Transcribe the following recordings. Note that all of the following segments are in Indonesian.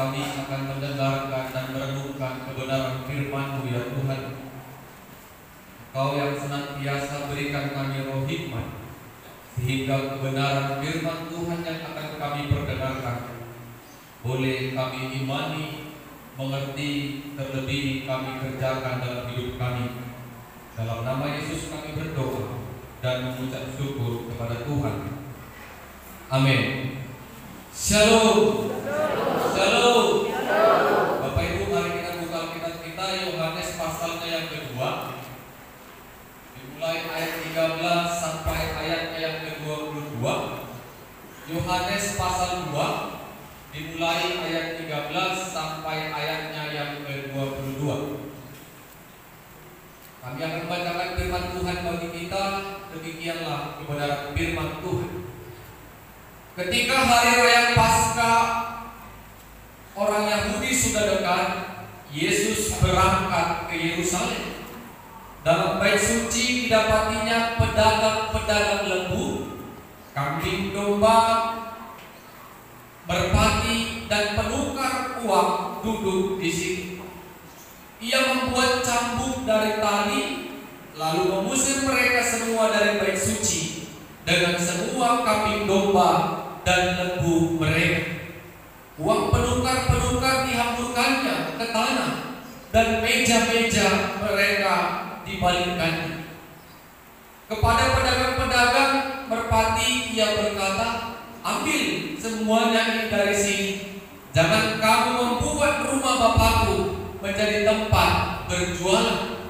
kami akan mendengarkan dan merenungkan kebenaran firman-Mu ya Tuhan. Engkau yang senantiasa berikan kami roh hikmat, sehingga kebenaran firman Tuhan yang akan kami perdengarkan boleh kami imani, mengerti, terlebih kami kerjakan dalam hidup kami. Dalam nama Yesus kami berdoa dan mengucap syukur kepada Tuhan. Amin. Shalom. Shalom. Bapak Ibu, mari kita buka Alkitab kita Yohanes pasalnya yang kedua. Dimulai ayat 13 sampai ayatnya yang ke-22. Yohanes pasal 2 dimulai ayat 13 sampai ayatnya yang ke-22. Kami akan membacakan firman Tuhan bagi kita. Demikianlah kebenaran firman Tuhan. Ketika hari raya Paskah orang Yahudi sudah dekat, Yesus berangkat ke Yerusalem. Dalam bait suci didapatinya pedagang-pedagang lembu, kambing domba, merpati, dan penukar uang duduk di situ. Ia membuat cambuk dari tali, lalu mengusir mereka semua dari bait suci dengan semua kambing domba dan lembu mereka. Uang penukar-penukar dihamburkannya ke tanah, dan meja-meja mereka dibalikkannya. Kepada pedagang-pedagang merpati ia berkata, "Ambil semuanya ini dari sini. Jangan kamu membuat rumah Bapakku menjadi tempat berjualan."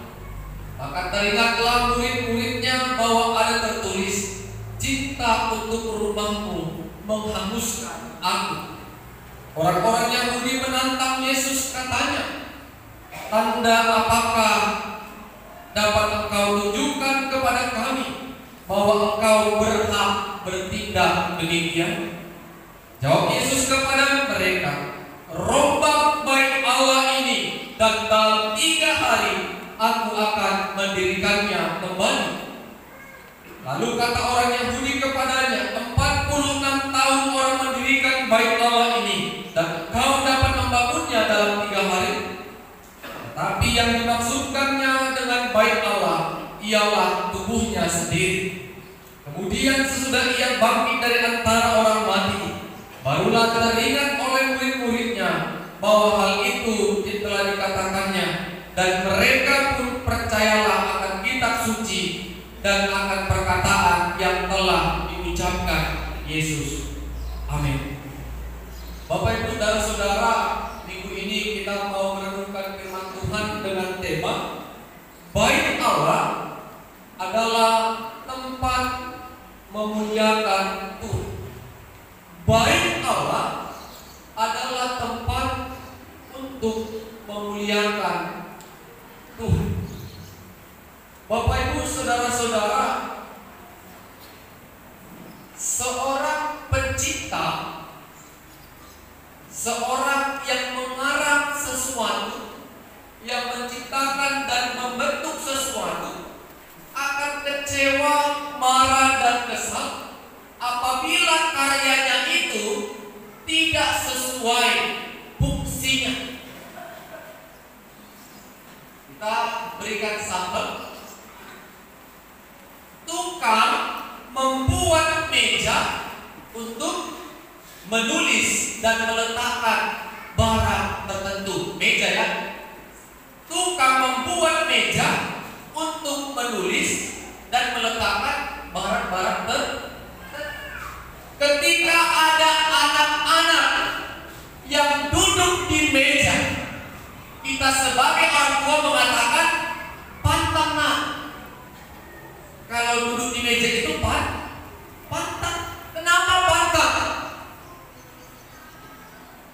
Maka teringatlah murid-muridnya bahwa ada tertulis, "Cinta untuk rumahmu menghanguskan aku." Orang-orang Yahudi menantang Yesus, katanya, "Tanda apakah dapat engkau tunjukkan kepada kami bahwa engkau berhak bertindak demikian?" Jawab Yesus kepada mereka, "Rombak bait Allah ini, dan dalam 3 hari aku akan mendirikannya kembali." Lalu kata orang Yahudi kepadanya, 46 tahun orang mendirikan bait Allah ini, dan engkau dapat membangunnya dalam 3 hari? Tapi yang dimaksudkannya dengan bait Allah ialah tubuhnya sendiri. Kemudian sesudah ia bangkit dari antara orang mati, barulah teringat oleh murid-muridnya bahwa hal itu telah dikatakannya, dan mereka pun percayalah akan kitab suci dan akan perkataan yang telah diucapkan Yesus. Amin. Bapak Ibu saudara, minggu ini kita mau merenungkan firman Tuhan dengan tema bait Allah adalah tempat memuliakan Tuhan. Bait Allah adalah tempat untuk memuliakan Tuhan. Bapak Ibu saudara-saudara, seorang pencipta, seorang yang mengarang sesuatu, yang menciptakan dan membentuk sesuatu, akan kecewa, marah, dan kesal apabila karyanya itu tidak sesuai fungsinya. Kita berikan sampel. Tukang membuat meja untuk menulis dan meletakkan barang tertentu. Meja, ya. Tukang membuat meja untuk menulis dan meletakkan barang-barang tertentu. Ketika ada anak-anak yang duduk di meja, kita sebagai orang tua mengatakan, "Pantang, nak." Kalau duduk di meja itu pantang. Kenapa pantang?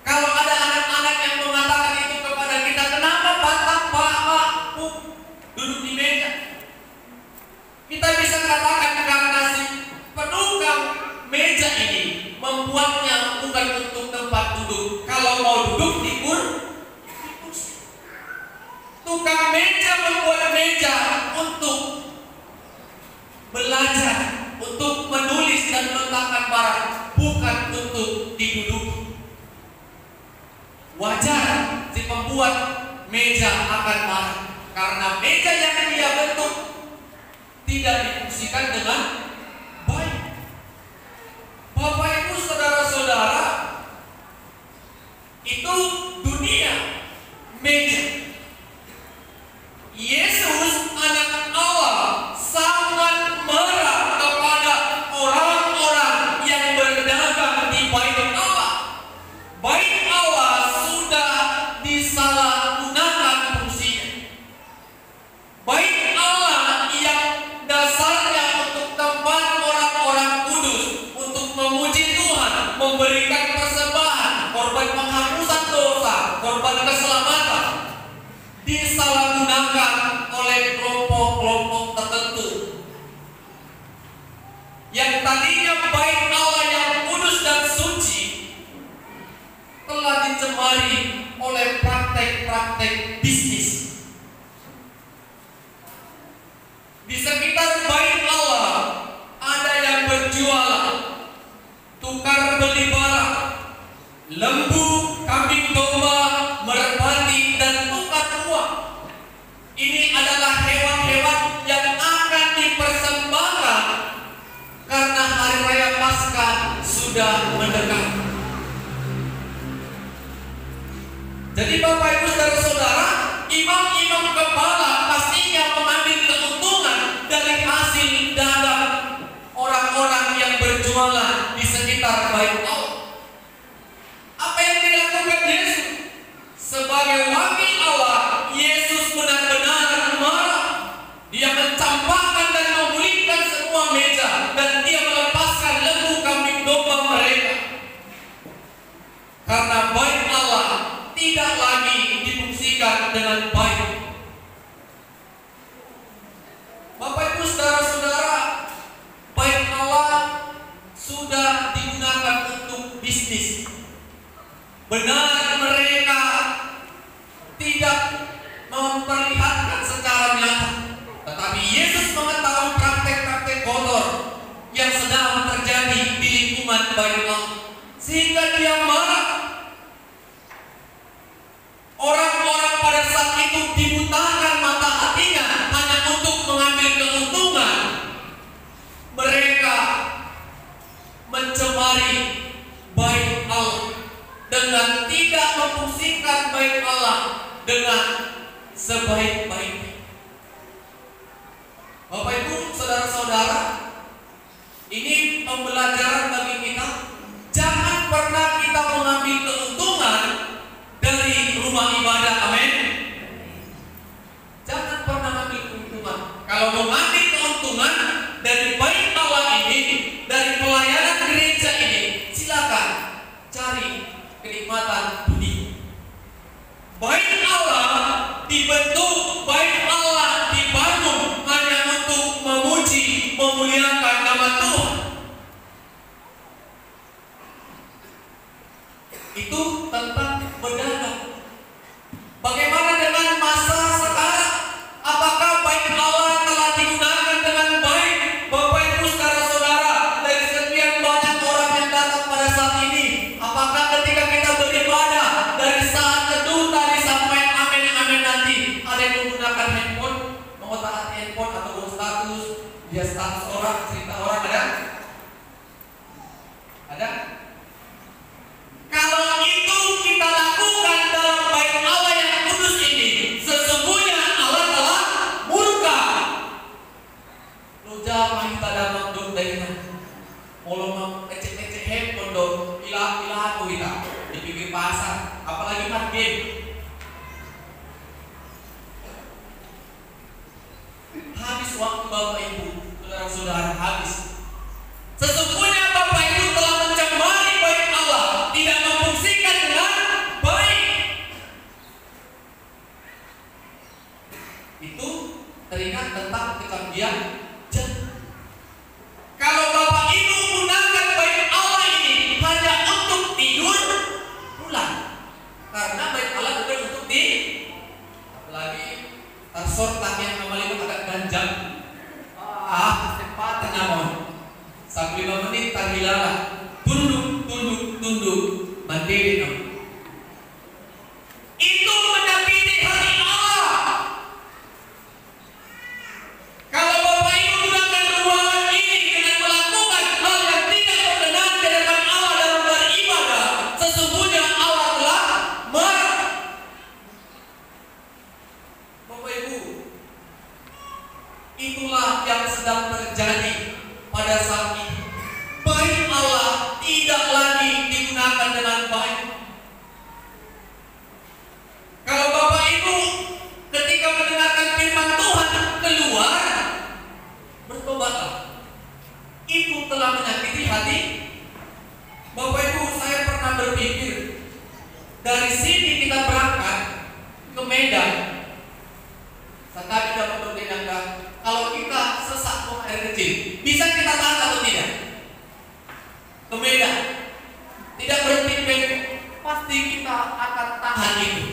Kalau ada anak-anak yang mengatakan itu kepada kita, "Kenapa pantang, Pak, Bu, duduk di meja?" Kita bisa katakan, "Karena si membuat meja akan marah, karena meja yang dia bentuk tidak difungsikan dengan baik. Bapak Ibu saudara-saudara, itu dunia meja. Yesus anak Allah sangat marah kepada orang-orang yang berdagang di bait Allah. Bait Allah sudah disalahgunakan fungsinya. Bait Allah yang dasarnya untuk tempat orang-orang kudus untuk memuji Tuhan, memberikan persembahan, korban penghapusan dosa, korban keselamatan, disalahgunakan oleh kelompok-kelompok tertentu yang tadinya bait Allah yang kudus dan suci telah dicemari oleh praktek-praktek bisnis. Di sekitar bait Allah ada yang berjualan, tukar beli barang, lembu, kambing domba, merpati, dan tukar uang. Ini adalah hewan-hewan yang akan dipersembahkan karena hari raya Paskah sudah mendekat. Jadi Bapak Ibu saudara-saudara, imam-imam kepala pastinya mengambil keuntungan dari hasil dagang orang-orang yang berjualan di sekitar bait Allah. Apa yang dilakukan Yesus? Sebagai wakil Allah, Yesus benar-benar marah. Dia mencampakkan dan memulihkan semua meja, dan dia melepaskan lembu, kambing domba mereka. Karena bait Allah tidak lagi difungsikan dengan baik. Bapak Ibu saudara-saudara, bait Allah sudah digunakan untuk bisnis. Benar, mereka tidak memperlihatkan secara nyata, tetapi Yesus mengetahui praktek-praktek kotor yang sedang terjadi di lingkungan bait Allah, sehingga dia marah. Orang-orang pada saat itu dibutakan mata hatinya hanya untuk mengambil keuntungan. Mereka mencemari bait Allah dengan tidak memfungsikan bait Allah dengan sebaik-baiknya. Bapak Ibu saudara-saudara, ini pembelajaran bagi kita. Jangan pernah kita mengambil keuntungan dari rumah ibadah, amin. Jangan pernah mengambil keuntungan. Kalau mengambil keuntungan dari bait Allah ini, dari pelayanan gereja ini, silakan cari kenikmatan dunia. Bait Allah dibentuk, bait Allah dibangun hanya untuk memuji, memuliakan nama Tuhan. Itu tentang berdagang. Bagaimana dengan masa sekarang? Apakah bait Allah telah digunakan dengan baik? Bapak Ibu saudara-saudara, dari sekian banyak orang yang datang pada saat ini, apakah ketika kita beribadah dari saat teduh tadi sampai amin nanti, ada yang menggunakan handphone, mengotak-atik handphone atau status, dia status orang, cerita orang, ada? Ada? Kalau itu kita lakukan dalam bait Allah yang kudus ini, sesungguhnya Allah telah murka. Lu jangan kita dalam dong dengan mau kecek-kecek handphone dong, ilah aku kita di pinggir pasar, apalagi main game. Habis waktu Bapak Ibu, saudara-saudara, habis. Sesungguhnya Bapak Ibu telah mencemari bait Allah, tidak memfungsikan dengan baik. Itu teringat tentang kecapian jantung. Kalau Bapak Ibu gunakan bait Allah ini hanya untuk tidur, pulang. Karena bait Allah bukan untuk apalagi short yang kembali agak ganjang. Cepat namun 5 menit terhilang. Tunduk, mandiri. Itu Itulah yang sedang terjadi pada saat ini. Baik Allah tidak lagi digunakan dengan baik. Kalau Bapak Ibu ketika mendengarkan firman Tuhan keluar, bertobatlah. Itu telah menyakiti hati. Bapak Ibu, saya pernah berpikir, dari sini kita berangkat ke Medan. Saya tidak mempertimbangkan kalau kita sesak buang air kecil, bisa kita tahan atau tidak? Ke Medan, tidak berhenti, pasti kita akan tahan itu.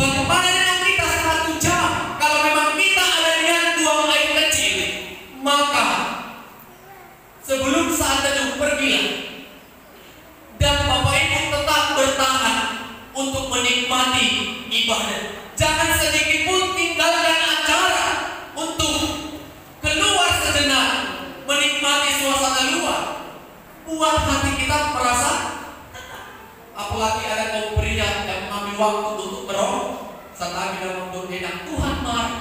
Bagaimana dengan kita 1 jam? Kalau memang kita ada niat buang air kecil, maka sebelum saat teduh pergilah. Dan Bapak Ibu tetap bertahan untuk menikmati ibadah. Jangan sedikit pun tinggalkan acara untuk keluar sejenak, menikmati suasana luar. Buat hati kita merasa tenang. Apalagi ada kaum pria yang mengambil waktu untuk merokok. Saat kita memberitakan Tuhan marah.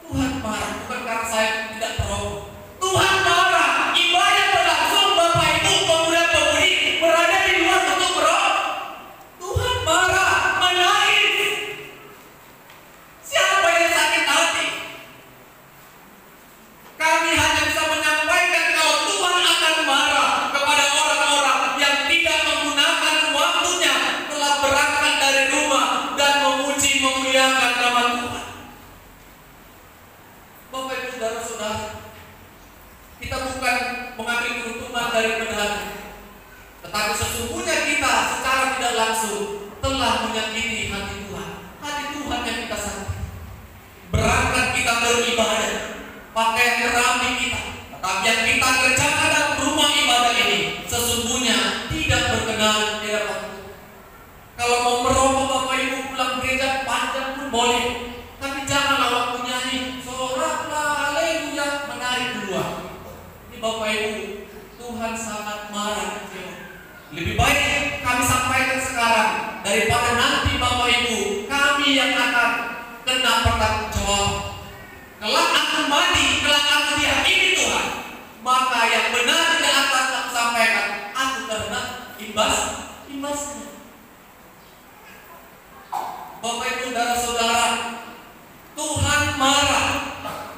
Tuhan marah bukan karena saya tidak merokok. Tuhan marah. Ibadah berlangsung, Bapak Ibu pemuda-pemudi berada di luar untuk merokok. Tuhan marah, menangis. Siapa yang sakit hati? Kami hanya bisa menyampaikan kalau Tuhan akan marah kepada orang-orang yang tidak menggunakan waktunya telah berangkat dari rumah dan memuji memuliakan nama Tuhan. Bapak Ibu saudara-saudara, kita bukan mengambil keuntungan dari pedang, tetapi sesungguhnya kita secara tidak langsung telah menyakiti hati Tuhan. Hati Tuhan yang kita sakiti. Berangkat kita beribadah, pakaian keramik kita, tetapi yang kita kerjakan dalam rumah ibadah ini sesungguhnya tidak berkenan di hadapan Tuhan. Kalau mau merokok Bapak Ibu pulang gereja panjang pun boleh, tapi janganlah waktu nyanyi soraklah haleluya menarik keluar. Ini Bapak Ibu, Tuhan sangat marah. Lebih baik kami sampaikan sekarang daripada nanti Bapak Ibu kami yang akan kena pertanggungjawab. Kelak aku mati, kelak aku dihakimi Tuhan, maka yang benar tidak akan aku sampaikan, aku kena imbasnya. Bapak Ibu saudara-saudara, Tuhan marah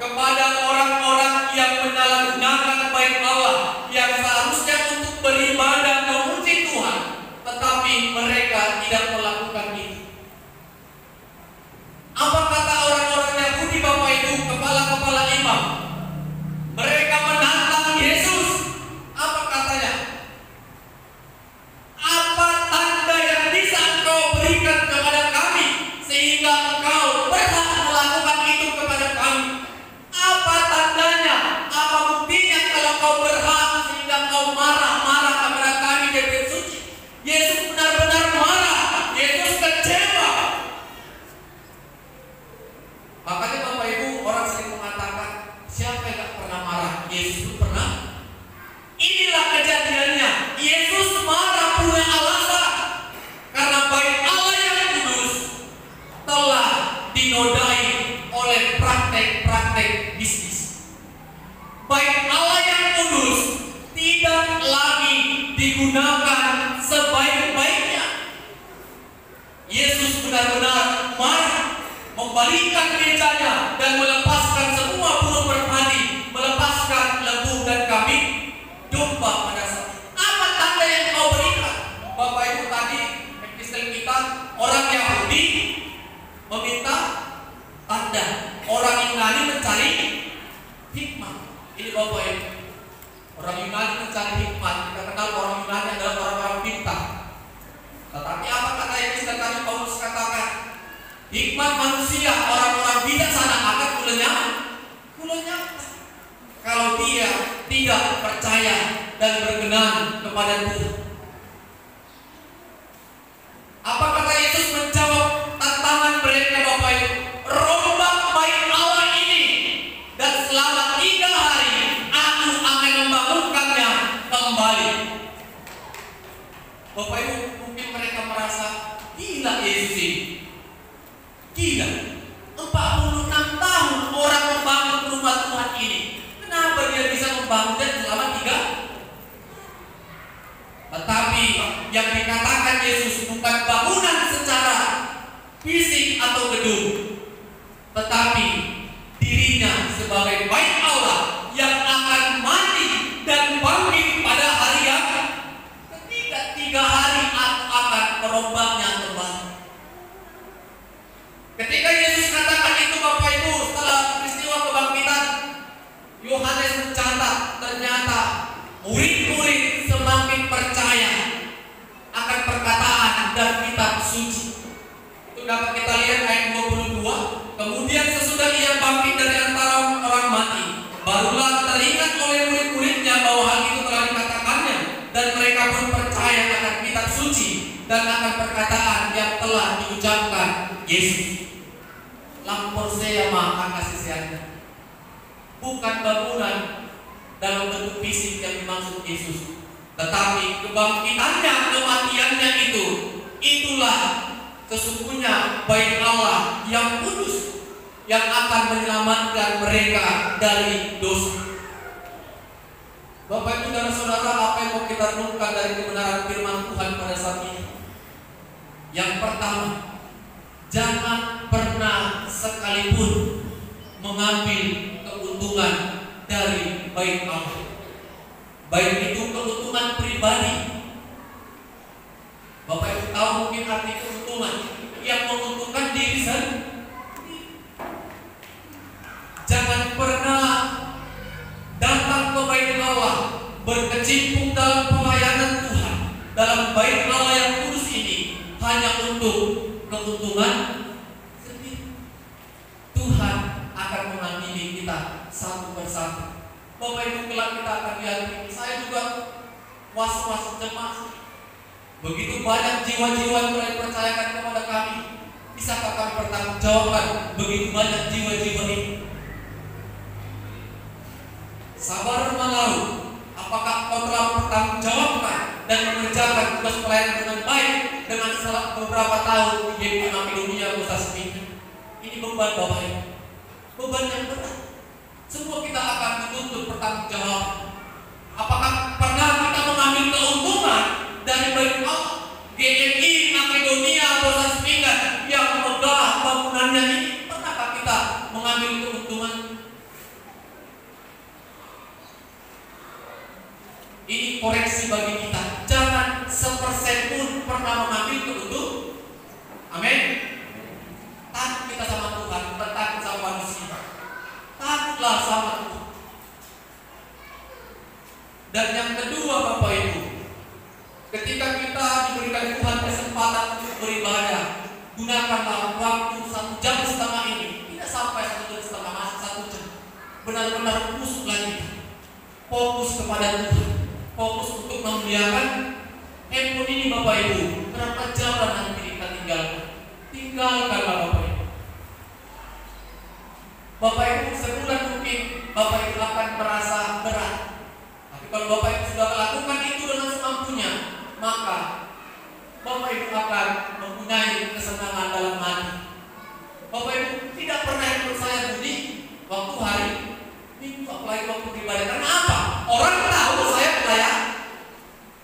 kepada orang-orang yang menyalahgunakan baik Allah yang seharusnya untuk beribadah memuji Tuhan, tetapi mereka tidak melakukan itu. Apa kata orang-orang Yahudi Bapak Ibu, kepala-kepala imam? Mereka menantang Yesus. Apa katanya? Apa tanda yang bisa engkau berikan kepada kami sehingga engkau berhak melakukan itu kepada kami? Apa tandanya? Apa buktinya kalau kau berhak sehingga engkau marah-marah kepada kami di bait suci? Yesus benar-benar marah. Yesus kecewa. Makanya Bapak Ibu, orang sering mengatakan siapa yang gak pernah marah? Yesus itu pernah. Inilah kejadiannya. Yesus marah punya alasan, karena baik Allah yang kudus telah dinodai oleh praktek-praktek bisnis. Baik Allah yang kudus tidak lagi digunakan sebaik-baiknya. Yesus benar-benar marah, membalikkan mejanya dan melepaskan semua burung merpati, melepaskan lembu dan kambing domba pada saat itu. Apa tanda yang kau berikan? Bapak Ibu, tadi epistel kita orang Yahudi meminta tanda, orang Yunani mencari hikmat. Ini Bapak Ibu, orang Yunani mencari hikmat. Kita kenal orang Yunani adalah orang-orang pintar. Tetapi apa kata epistel tadi Paulus katakan? Hikmat manusia, orang-orang bijaksana akan kulenyap. Kalau dia tidak percaya dan berkenan kepada Tuhan. Apa kata Yesus menjawab tantangan mereka Bapak Ibu? Rombak baik Allah ini, dan selama 3 hari aku akan membangunkannya kembali. Bapak Ibu, mungkin mereka merasa gila Yesus ini. Gila, 46 tahun orang pembangunan selama 3. Tetapi yang dikatakan Yesus bukan bangunan secara fisik atau gedung, tetapi dirinya sebagai bait Allah yang akan mati dan bangkit pada hari yang ketiga. 3 hari aku akan merombaknya kembali. Ketika Yesus katakan itu, Bapak Ibu, setelah peristiwa kebangkitan, Yohanes mencatat ternyata murid-murid semakin percaya akan perkataan dan kitab suci. Itu dapat kita lihat ayat 22. Kemudian sesudah ia bangkit dari antara orang mati, barulah teringat oleh murid-muridnya bahwa hal itu telah dikatakannya, dan mereka pun percaya akan kitab suci dan akan perkataan yang telah diucapkan Yesus. Lampor saya makan kasih sehatnya. Bukan bangunan dalam bentuk fisik yang dimaksud Yesus, tetapi kebangkitannya, kematiannya itulah sesungguhnya bait Allah yang kudus yang akan menyelamatkan mereka dari dosa. Bapak Ibu dan Saudara, apa yang mau kita renungkan dari kebenaran firman Tuhan pada saat ini? Yang pertama, jangan pernah sekalipun mengambil keuntungan dari bait Allah. Baik itu keuntungan pribadi. Bapak Ibu tahu mungkin arti keuntungan yang menguntungkan diri sendiri. Jangan pernah datang ke bait Allah, berkecimpung dalam pelayanan Tuhan, dalam bait Allah yang kudus ini hanya untuk keuntungan sendiri. Tuhan akan mengambil kita satu persatu. Bapak Ibu, kelak kita akan dihakimi. Saya juga was-was, cemas. Begitu banyak jiwa-jiwa yang mulai percayakan kepada kami. Bisakah kami bertanggungjawabkan begitu banyak jiwa-jiwa ini? Sabar malau, apakah kau telah bertanggungjawabkan dan mengerjakan tugas pelayanan dengan baik dengan beberapa tahun di GP Makedonia Kota Seminggu? Ini beban Bapak Ibu, beban yang berat. Semua kita akan dituntut bertanggungjawab. Apakah pernah kita mengambil keuntungan dari bait Allah? GMI Makedonia Kota Seminggu yang megah bangunannya ini, pernahkah kita mengambil keuntungan? Ini koreksi bagi kita. Jangan 1% pun pernah mengambil keuntungan. Amin. Takut kita sama Tuhan, takut sama manusia. Takutlah sama Tuhan. Dan yang kedua, Bapak Ibu, ketika kita diberikan Tuhan kesempatan untuk beribadah, gunakanlah waktu 1,5 jam ini. Tidak sampai 1,5 jam, masih 1 jam. Benar-benar khusus lagi. Fokus kepada Tuhan. Fokus untuk memuliakan handphone ini, Bapak Ibu. Berapa jam nanti kita tinggalkan? Tinggalkanlah Bapak Ibu. Bapak Ibu, sebulan mungkin Bapak Ibu akan merasa berat. Tapi kalau Bapak Ibu sudah melakukan itu dengan semampunya, maka Bapak Ibu akan mempunyai kesenangan dalam hati. Bapak Ibu tidak pernah ikut saya bunyi waktu hari Minggu, apalagi waktu beribadah. Karena apa? Orang tahu saya pelayan.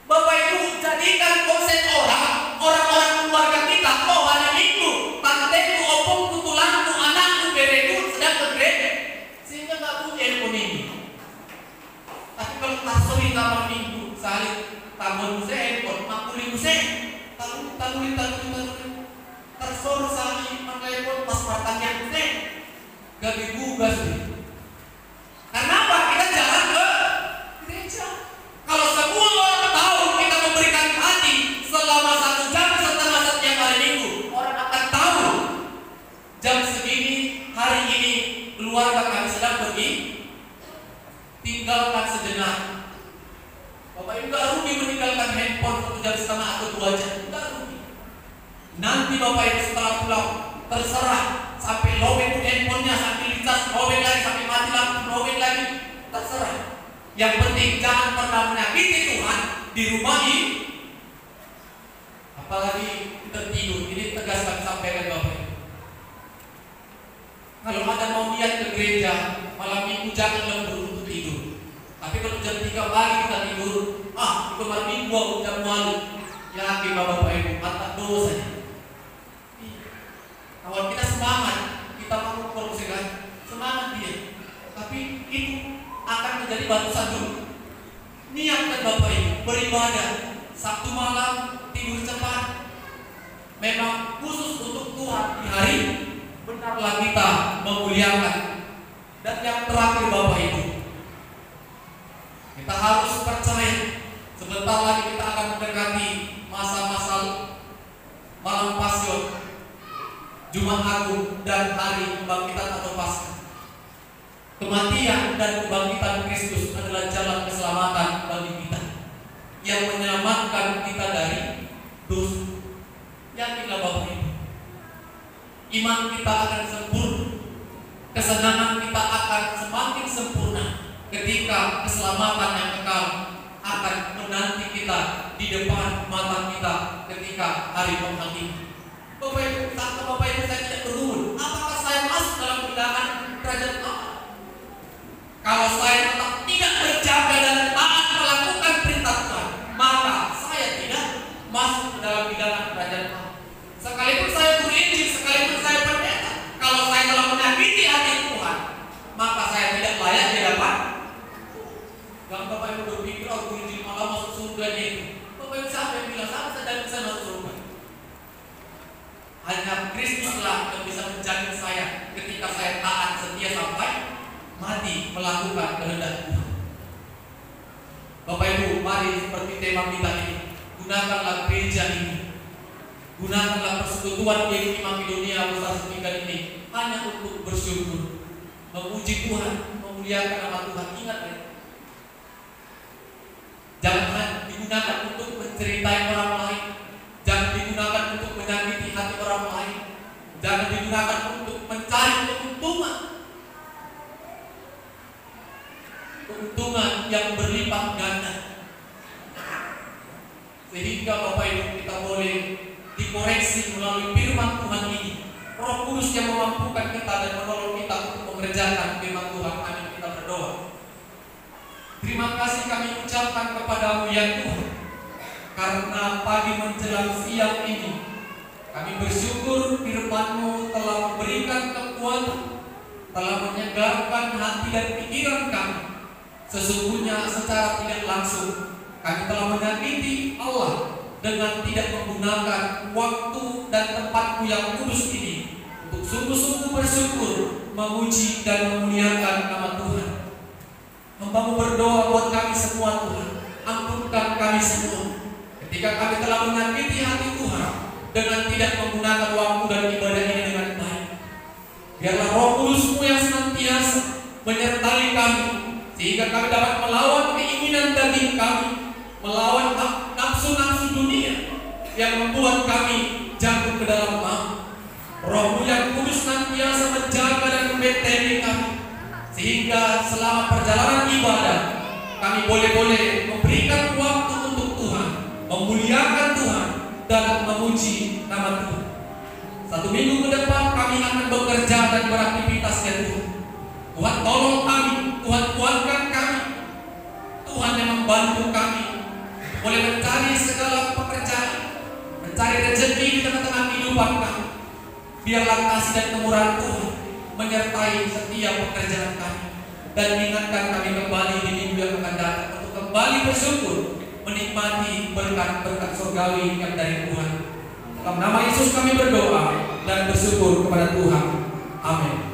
Bapak Ibu, jadikan konsep orang-orang keluarga kita, oh hari Minggu, tanteku, opungku, tulangku, anakku, bereku sedang ke gereja, sehingga nggak punya handphone ini. Tapi kalau tasori kamar Minggu, salib tabur saya handphone, makuli saya, taluri, tersor salib pakai handphone pas pertanyaan saya, gak digugas nih. Karena apa? Kita jalan ke gereja. Kalau semua orang tahu kita memberikan hati selama 1,5 jam setiap hari Minggu, orang akan tahu jam segini hari ini keluarga kami sedang pergi. Tinggalkan sejenak. Bapak Ibu gak rugi meninggalkan handphone 1,5 jam atau 2 jam. Gak rugi. Nanti Bapak Ibu setelah pulang terserah sampai loweng handphonenya, sampai dicas loweng lagi, sampai mati lampu loweng lagi, terserah. Yang penting jangan pernah menyakiti Tuhan di rumah ini. Apalagi kita tidur, ini tegas kami sampaikan Bapak Ibu. Kalau ada mau niat ke gereja malam Minggu, jangan lembur untuk tidur, tapi Tapi kalau jam 3 pagi kita tidur, kemarin minggu jam malu, yakin Bapak Ibu, mata dosa. Awal kita semangat, kita mau korupsikan, semangat dia. Tapi itu akan menjadi batu sandung. Niatkan Bapak Ibu beribadah Sabtu malam, tidur cepat, memang khusus untuk Tuhan di hari benarlah kita memuliakan. Dan yang terakhir Bapak Ibu, kita harus percaya sebentar lagi kita akan mendekati masa-masa malam Paskah, Jumat Agung dan hari kebangkitan atau Paskah. Kematian dan kebangkitan Kristus adalah jalan keselamatan bagi kita, yang menyelamatkan kita dari dosa. Yakinlah Bapak Ibu, iman kita akan sempurna, kesenangan kita akan semakin sempurna ketika keselamatan yang kekal akan menanti kita di depan mata kita ketika hari penghakiman. Bapak Ibu, kata Bapak Ibu, saya tidak berumur. Apakah saya masuk dalam undangan kerajaan Allah? Kalau saya tetap tidak berjaga dan taat melakukan perintah Tuhan, maka saya tidak masuk ke dalam undangan kerajaan Allah. Sekalipun saya guru Injil, sekalipun saya pendeta, kalau saya telah menyakiti hati Tuhan, maka saya tidak layak di hadapan. Jangan Bapak Ibu berpikir, guru Injil malah masuk surga itu. Bapak Ibu, siapa yang bilang saya tidak bisa masuk surga? Hanya Kristuslah yang bisa menjamin saya ketika saya taat setia sampai mati melakukan kehendak Tuhan. Bapak Ibu, mari seperti tema kita ini, gunakanlah gereja ini, gunakanlah persekutuan GKI Makedonia Besar Sepinggan ini hanya untuk bersyukur, memuji Tuhan, memuliakan nama Tuhan. Ingat ya, jangan digunakan untuk menceritai orang lain, jangan digunakan untuk menyakiti hati orang lain, jangan digunakan untuk mencari keuntungan yang berlipat ganda, sehingga Bapak Ibu kita boleh dikoreksi melalui firman Tuhan ini. Roh Kudus yang memampukan kita dan menolong kita untuk mengerjakan firman Tuhan. Amin. Kita berdoa. Terima kasih kami ucapkan kepadamu ya Tuhan, karena pagi menjelang siang ini kami bersyukur firman-Mu telah memberikan kekuatan, telah menyegarkan hati dan pikiran kami. Sesungguhnya secara tidak langsung kami telah menyakiti Allah dengan tidak menggunakan waktu dan tempat-Mu yang kudus ini untuk sungguh-sungguh bersyukur, memuji dan memuliakan nama Tuhan. Hamba-Mu berdoa buat kami semua Tuhan, ampunkan kami semua ketika kami telah menyakiti hati Tuhan dengan tidak menggunakan waktu dan ibadah ini dengan baik. Biarlah Roh Kudus-Mu yang senantiasa menyertai kami, sehingga kami dapat melawan keinginan daging kami, melawan nafsu-nafsu dunia yang membuat kami jatuh ke dalam maut. Roh-Mu yang kudus senantiasa menjaga dan membentengi kami, sehingga selama perjalanan ibadah kami boleh memberikan waktu untuk Tuhan, memuliakan Tuhan dan memuji nama Tuhan. 1 minggu ke depan kami akan bekerja dan beraktivitas ya Tuhan. Tuhan tolong kami, Tuhan kuatkan kami, Tuhan yang membantu kami boleh mencari segala pekerjaan, mencari rezeki di tengah-tengah kehidupan kami. Biarlah kasih dan kemurahan Tuhan menyertai setiap pekerjaan kami, dan ingatkan kami kembali di minggu yang akan datang untuk kembali bersyukur, menikmati berkat-berkat surgawi yang dari Tuhan. Dalam nama Yesus kami berdoa dan bersyukur kepada Tuhan. Amin.